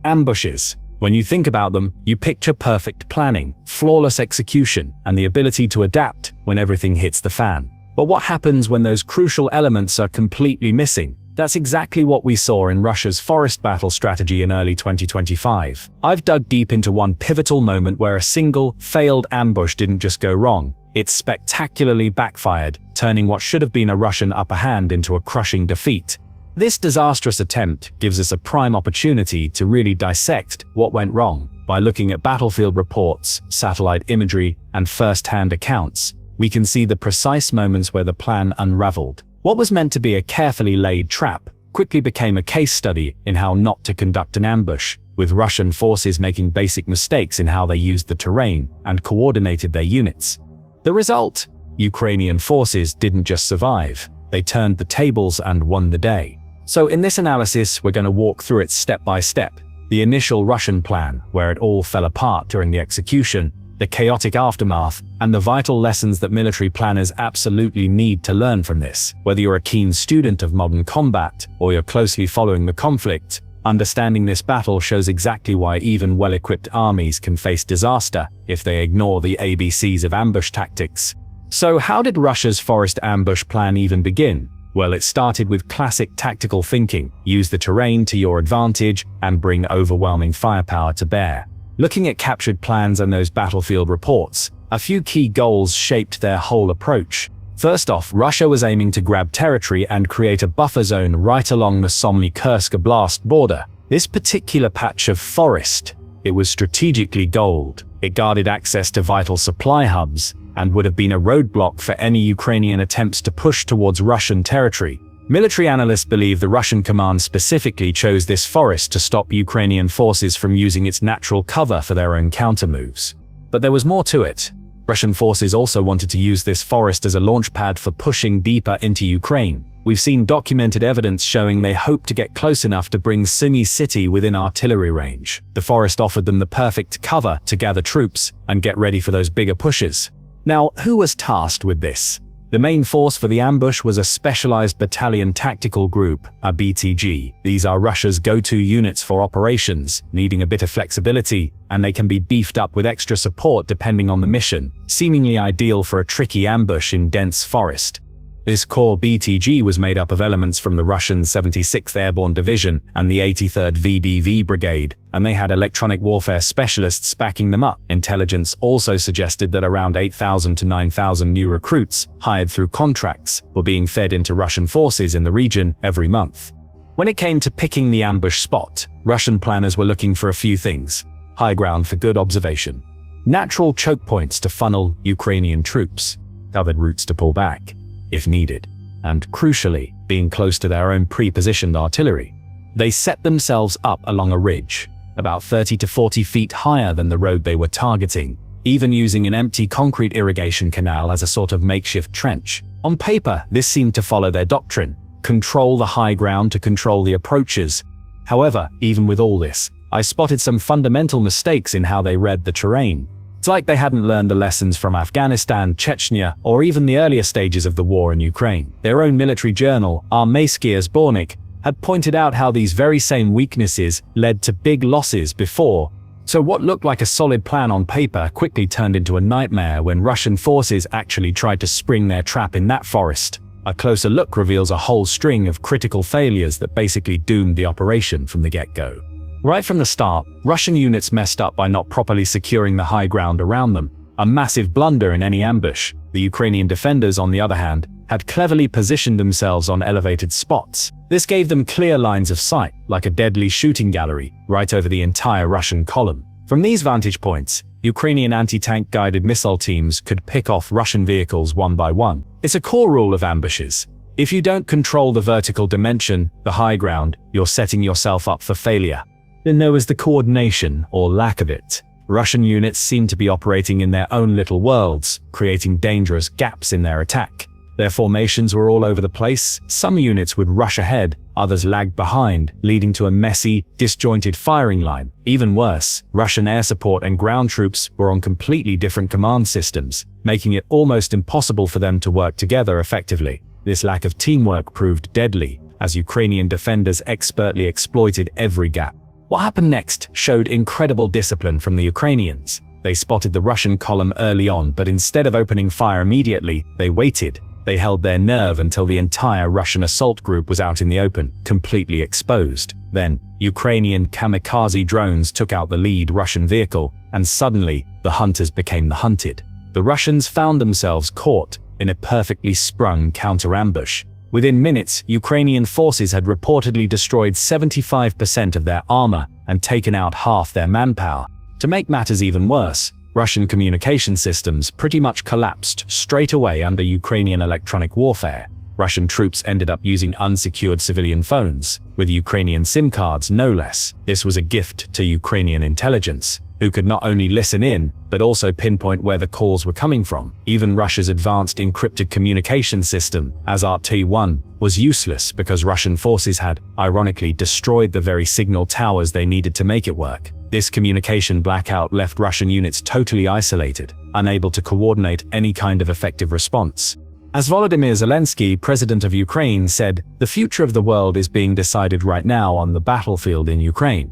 Ambushes. When you think about them, you picture perfect planning, flawless execution, and the ability to adapt when everything hits the fan. But what happens when those crucial elements are completely missing? That's exactly what we saw in Russia's forest battle strategy in early 2025. I've dug deep into one pivotal moment where a single, failed ambush didn't just go wrong. It spectacularly backfired, turning what should have been a Russian upper hand into a crushing defeat. This disastrous attempt gives us a prime opportunity to really dissect what went wrong. By looking at battlefield reports, satellite imagery, and first-hand accounts, we can see the precise moments where the plan unraveled. What was meant to be a carefully laid trap quickly became a case study in how not to conduct an ambush, with Russian forces making basic mistakes in how they used the terrain and coordinated their units. The result? Ukrainian forces didn't just survive, they turned the tables and won the day. So in this analysis, we're going to walk through it step by step. The initial Russian plan, where it all fell apart during the execution, the chaotic aftermath, and the vital lessons that military planners absolutely need to learn from this. Whether you're a keen student of modern combat, or you're closely following the conflict, understanding this battle shows exactly why even well-equipped armies can face disaster if they ignore the ABCs of ambush tactics. So how did Russia's forest ambush plan even begin? Well, it started with classic tactical thinking: use the terrain to your advantage and bring overwhelming firepower to bear. Looking at captured plans and those battlefield reports, a few key goals shaped their whole approach. First off, Russia was aiming to grab territory and create a buffer zone right along the Somny-Kursk Oblast border. This particular patch of forest, it was strategically gold. It guarded access to vital supply hubs, and would have been a roadblock for any Ukrainian attempts to push towards Russian territory. Military analysts believe the Russian command specifically chose this forest to stop Ukrainian forces from using its natural cover for their own countermoves. But there was more to it. Russian forces also wanted to use this forest as a launchpad for pushing deeper into Ukraine. We've seen documented evidence showing they hoped to get close enough to bring Sumy city within artillery range. The forest offered them the perfect cover to gather troops and get ready for those bigger pushes. Now, who was tasked with this? The main force for the ambush was a specialized battalion tactical group, a BTG. These are Russia's go-to units for operations, needing a bit of flexibility, and they can be beefed up with extra support depending on the mission, seemingly ideal for a tricky ambush in dense forest. This core BTG was made up of elements from the Russian 76th Airborne Division and the 83rd VDV Brigade, and they had electronic warfare specialists backing them up. Intelligence also suggested that around 8,000 to 9,000 new recruits, hired through contracts, were being fed into Russian forces in the region every month. When it came to picking the ambush spot, Russian planners were looking for a few things: high ground for good observation, natural choke points to funnel Ukrainian troops, covered routes to pull back if needed, and crucially, being close to their own pre-positioned artillery. They set themselves up along a ridge, about 30 to 40 feet higher than the road they were targeting, even using an empty concrete irrigation canal as a sort of makeshift trench. On paper, this seemed to follow their doctrine: control the high ground to control the approaches. However, even with all this, I spotted some fundamental mistakes in how they read the terrain. It's like they hadn't learned the lessons from Afghanistan, Chechnya, or even the earlier stages of the war in Ukraine. Their own military journal, Armeyskie Sbornik, had pointed out how these very same weaknesses led to big losses before. So what looked like a solid plan on paper quickly turned into a nightmare when Russian forces actually tried to spring their trap in that forest. A closer look reveals a whole string of critical failures that basically doomed the operation from the get-go. Right from the start, Russian units messed up by not properly securing the high ground around them, a massive blunder in any ambush. The Ukrainian defenders, on the other hand, had cleverly positioned themselves on elevated spots. This gave them clear lines of sight, like a deadly shooting gallery, right over the entire Russian column. From these vantage points, Ukrainian anti-tank guided missile teams could pick off Russian vehicles one by one. It's a core rule of ambushes. If you don't control the vertical dimension, the high ground, you're setting yourself up for failure. Then there was the coordination, or lack of it. Russian units seemed to be operating in their own little worlds, creating dangerous gaps in their attack. Their formations were all over the place. Some units would rush ahead, others lagged behind, leading to a messy, disjointed firing line. Even worse, Russian air support and ground troops were on completely different command systems, making it almost impossible for them to work together effectively. This lack of teamwork proved deadly, as Ukrainian defenders expertly exploited every gap. What happened next showed incredible discipline from the Ukrainians. They spotted the Russian column early on, but instead of opening fire immediately, they waited. They held their nerve until the entire Russian assault group was out in the open, completely exposed. Then, Ukrainian kamikaze drones took out the lead Russian vehicle, and suddenly, the hunters became the hunted. The Russians found themselves caught in a perfectly sprung counter-ambush. Within minutes, Ukrainian forces had reportedly destroyed 75% of their armor and taken out half their manpower. To make matters even worse, Russian communication systems pretty much collapsed straight away under Ukrainian electronic warfare. Russian troops ended up using unsecured civilian phones, with Ukrainian SIM cards no less. This was a gift to Ukrainian intelligence, who could not only listen in, but also pinpoint where the calls were coming from. Even Russia's advanced encrypted communication system, ASAT-1, was useless because Russian forces had, ironically, destroyed the very signal towers they needed to make it work. This communication blackout left Russian units totally isolated, unable to coordinate any kind of effective response. As Volodymyr Zelensky, president of Ukraine, said, "The future of the world is being decided right now on the battlefield in Ukraine."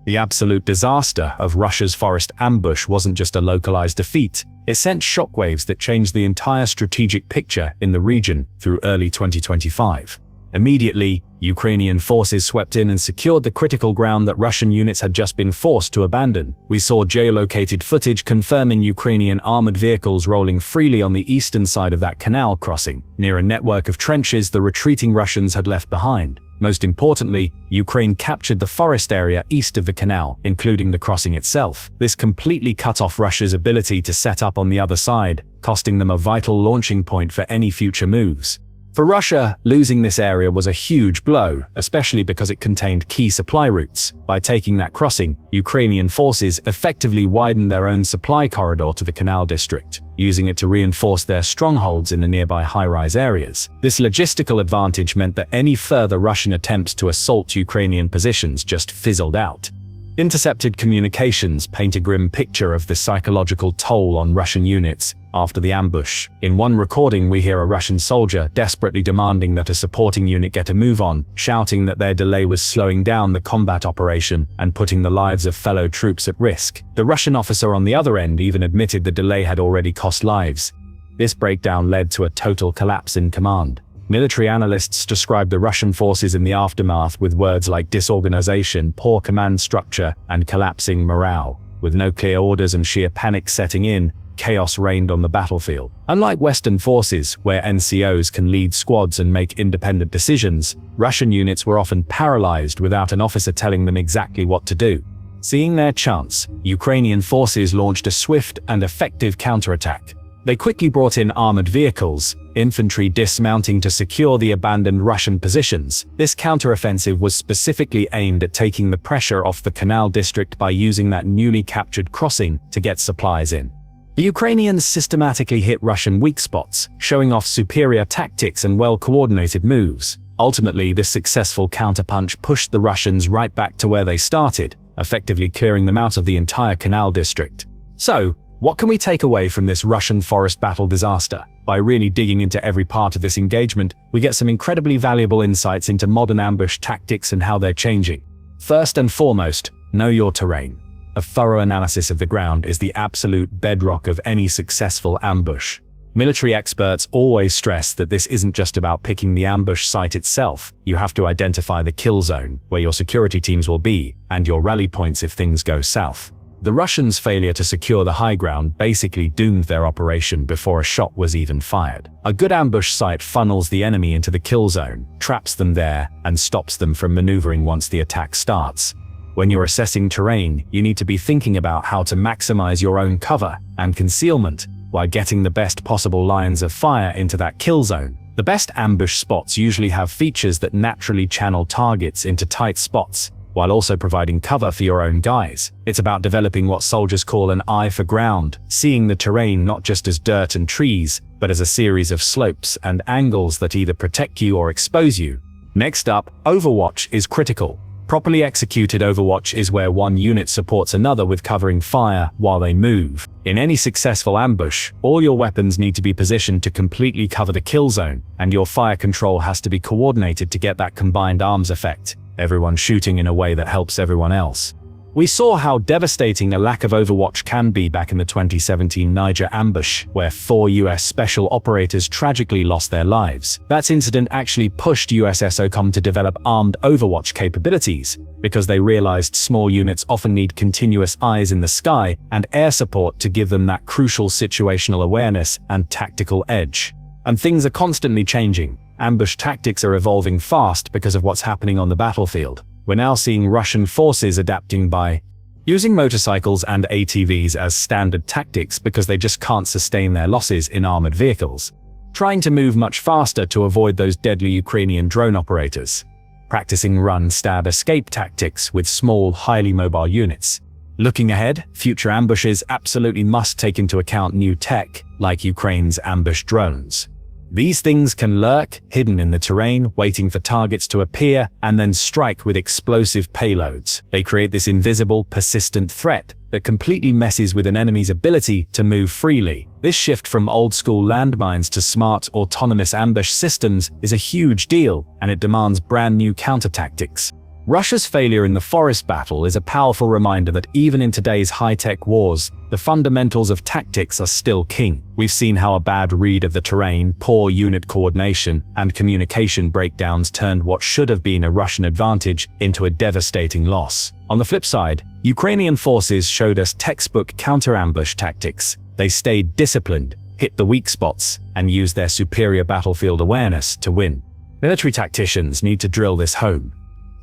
The absolute disaster of Russia's forest ambush wasn't just a localized defeat, it sent shockwaves that changed the entire strategic picture in the region through early 2025. Immediately, Ukrainian forces swept in and secured the critical ground that Russian units had just been forced to abandon. We saw geolocated footage confirming Ukrainian armored vehicles rolling freely on the eastern side of that canal crossing, near a network of trenches the retreating Russians had left behind. Most importantly, Ukraine captured the forest area east of the canal, including the crossing itself. This completely cut off Russia's ability to set up on the other side, costing them a vital launching point for any future moves. For Russia, losing this area was a huge blow, especially because it contained key supply routes. By taking that crossing, Ukrainian forces effectively widened their own supply corridor to the canal district, using it to reinforce their strongholds in the nearby high-rise areas. This logistical advantage meant that any further Russian attempts to assault Ukrainian positions just fizzled out. Intercepted communications paint a grim picture of the psychological toll on Russian units after the ambush. In one recording, we hear a Russian soldier desperately demanding that a supporting unit get a move on, shouting that their delay was slowing down the combat operation and putting the lives of fellow troops at risk. The Russian officer on the other end even admitted the delay had already cost lives. This breakdown led to a total collapse in command. Military analysts describe the Russian forces in the aftermath with words like disorganization, poor command structure, and collapsing morale. With no clear orders and sheer panic setting in, chaos reigned on the battlefield. Unlike Western forces, where NCOs can lead squads and make independent decisions, Russian units were often paralyzed without an officer telling them exactly what to do. Seeing their chance, Ukrainian forces launched a swift and effective counterattack. They quickly brought in armored vehicles, infantry dismounting to secure the abandoned Russian positions. This counteroffensive was specifically aimed at taking the pressure off the canal district by using that newly captured crossing to get supplies in. The Ukrainians systematically hit Russian weak spots, showing off superior tactics and well-coordinated moves. Ultimately, this successful counterpunch pushed the Russians right back to where they started, effectively clearing them out of the entire canal district. So, what can we take away from this Russian forest battle disaster? By really digging into every part of this engagement, we get some incredibly valuable insights into modern ambush tactics and how they're changing. First and foremost, know your terrain. A thorough analysis of the ground is the absolute bedrock of any successful ambush. Military experts always stress that this isn't just about picking the ambush site itself. You have to identify the kill zone, where your security teams will be, and your rally points if things go south. The Russians' failure to secure the high ground basically doomed their operation before a shot was even fired. A good ambush site funnels the enemy into the kill zone, traps them there, and stops them from maneuvering once the attack starts. When you're assessing terrain, you need to be thinking about how to maximize your own cover and concealment while getting the best possible lines of fire into that kill zone. The best ambush spots usually have features that naturally channel targets into tight spots, while also providing cover for your own guys. It's about developing what soldiers call an eye for ground, seeing the terrain not just as dirt and trees, but as a series of slopes and angles that either protect you or expose you. Next up, Overwatch is critical. Properly executed Overwatch is where one unit supports another with covering fire while they move. In any successful ambush, all your weapons need to be positioned to completely cover the kill zone, and your fire control has to be coordinated to get that combined arms effect. everyone shooting in a way that helps everyone else. We saw how devastating a lack of Overwatch can be back in the 2017 Niger ambush, where 4 US special operators tragically lost their lives. That incident actually pushed USSOCOM to develop armed Overwatch capabilities, because they realized small units often need continuous eyes in the sky and air support to give them that crucial situational awareness and tactical edge. And things are constantly changing. Ambush tactics are evolving fast because of what's happening on the battlefield. We're now seeing Russian forces adapting by using motorcycles and ATVs as standard tactics because they just can't sustain their losses in armored vehicles, trying to move much faster to avoid those deadly Ukrainian drone operators, practicing run, stab, escape tactics with small, highly mobile units. Looking ahead, future ambushes absolutely must take into account new tech, like Ukraine's ambush drones. These things can lurk, hidden in the terrain, waiting for targets to appear, and then strike with explosive payloads. They create this invisible, persistent threat that completely messes with an enemy's ability to move freely. This shift from old-school landmines to smart, autonomous ambush systems is a huge deal, and it demands brand new counter-tactics. Russia's failure in the forest battle is a powerful reminder that even in today's high-tech wars, the fundamentals of tactics are still king. We've seen how a bad read of the terrain, poor unit coordination, and communication breakdowns turned what should have been a Russian advantage into a devastating loss. On the flip side, Ukrainian forces showed us textbook counter-ambush tactics. They stayed disciplined, hit the weak spots, and used their superior battlefield awareness to win. Military tacticians need to drill this home.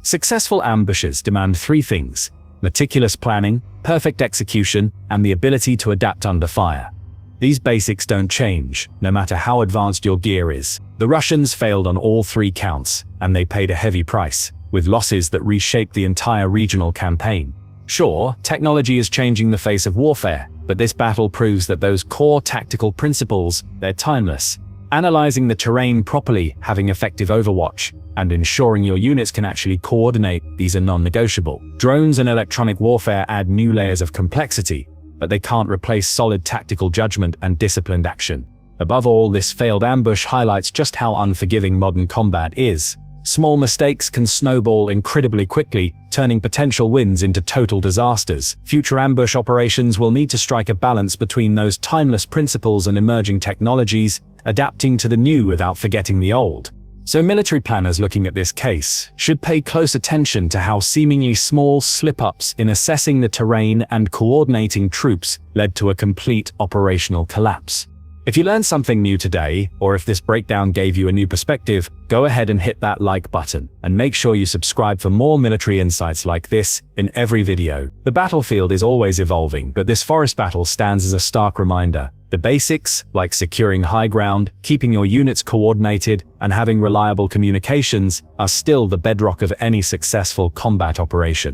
Successful ambushes demand 3 things: meticulous planning, perfect execution, and the ability to adapt under fire. These basics don't change, no matter how advanced your gear is. The Russians failed on all 3 counts, and they paid a heavy price, with losses that reshaped the entire regional campaign. Sure, technology is changing the face of warfare, but this battle proves that those core tactical principles, they're timeless. Analyzing the terrain properly, having effective overwatch, and ensuring your units can actually coordinate, these are non-negotiable. Drones and electronic warfare add new layers of complexity, but they can't replace solid tactical judgment and disciplined action. Above all, this failed ambush highlights just how unforgiving modern combat is. Small mistakes can snowball incredibly quickly, turning potential wins into total disasters. Future ambush operations will need to strike a balance between those timeless principles and emerging technologies, adapting to the new without forgetting the old. So military planners looking at this case should pay close attention to how seemingly small slip-ups in assessing the terrain and coordinating troops led to a complete operational collapse. If you learned something new today, or if this breakdown gave you a new perspective, go ahead and hit that like button, and make sure you subscribe for more military insights like this in every video. The battlefield is always evolving, but this forest battle stands as a stark reminder. The basics, like securing high ground, keeping your units coordinated, and having reliable communications, are still the bedrock of any successful combat operation.